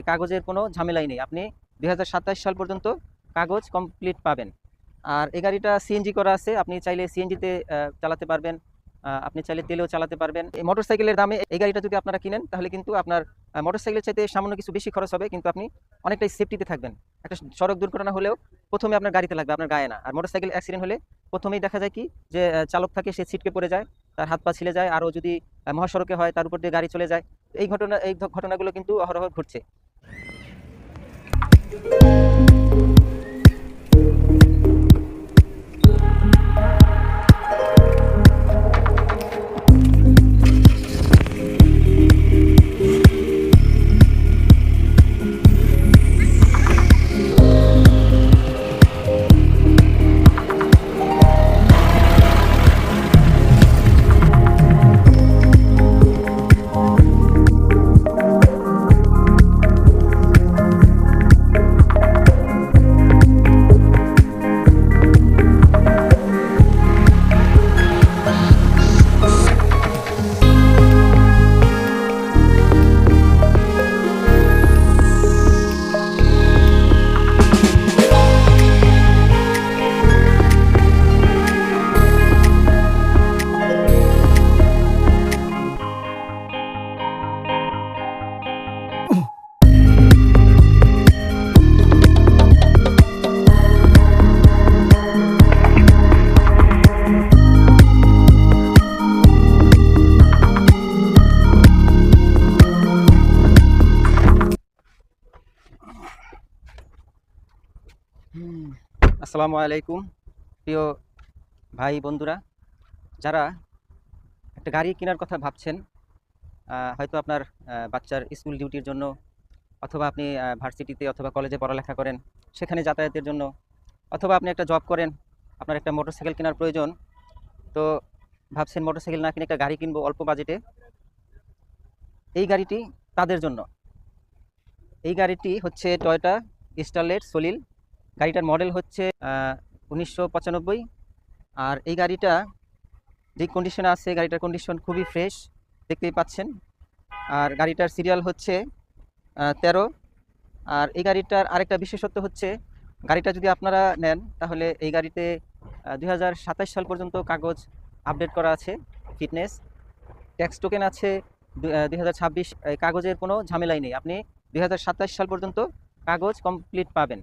কাগজের কোনো ঝামেলাই নেই। আপনি 2027 সাল পর্যন্ত কাগজ কমপ্লিট পাবেন। আর এই গাড়িটা সিএনজি করা আছে, আপনি চাইলে সিএনজিতে চালাতে পারবেন, আপনি চাইলে তেলেও চালাতে পারবেন। এই মোটরসাইকেলের দামে এই গাড়িটা যদি আপনারা কিনেন তাহলে কিন্তু আপনার মোটরসাইকেলের চাইতে সামান্য কিছু বেশি খরচ হবে, কিন্তু আপনি অনেকটাই সেফটিতে থাকবেন। একটা সড়ক দুর্ঘটনা হলেও প্রথমে আপনার গাড়িতে লাগবে, আপনার গায়ে না। আর মোটরসাইকেল অ্যাক্সিডেন্ট হলে প্রথমেই দেখা যায় কি যে চালক থাকে সে ছিটকে পড়ে যায়, তার হাত পা ছিলে যায়। আরও যদি মহাসড়কে হয় তার উপর দিয়ে গাড়ি চলে যায়। এই ঘটনাগুলো কিন্তু অহরহ ঘটছে। আসসালামু আলাইকুম প্রিয় ভাই বন্ধুরা, যারা একটা গাড়ি কেনার কথা ভাবছেন, হয়তো আপনার বাচ্চার স্কুল ডিউটির জন্য, অথবা আপনি ভার্সিটিতে অথবা কলেজে পড়ালেখা করেন সেখানে যাতায়াতের জন্য, অথবা আপনি একটা জব করেন, আপনার একটা মোটরসাইকেল কেনার প্রয়োজন। তো ভাবছেন মোটরসাইকেল না কিনে একটা গাড়ি কিনবো অল্প বাজেটে। এই গাড়িটি তাদের জন্য। এই গাড়িটি হচ্ছে টয়োটা স্টারলেট সলিল। গাড়িটার মডেল হচ্ছে 1995। আর এই গাড়িটা যে কন্ডিশনে আছে, গাড়িটার কন্ডিশন খুবই ফ্রেশ, দেখতেই পাচ্ছেন। আর গাড়িটার সিরিয়াল হচ্ছে 13। আর এই গাড়িটার আরেকটা বিশেষত্ব হচ্ছে, গাড়িটা যদি আপনারা নেন তাহলে এই গাড়িতে 2027 সাল পর্যন্ত কাগজ আপডেট করা আছে, ফিটনেস ট্যাক্স টোকেন আছে 2026। কাগজের কোনো ঝামেলাই নেই, আপনি 2027 সাল পর্যন্ত কাগজ কমপ্লিট পাবেন।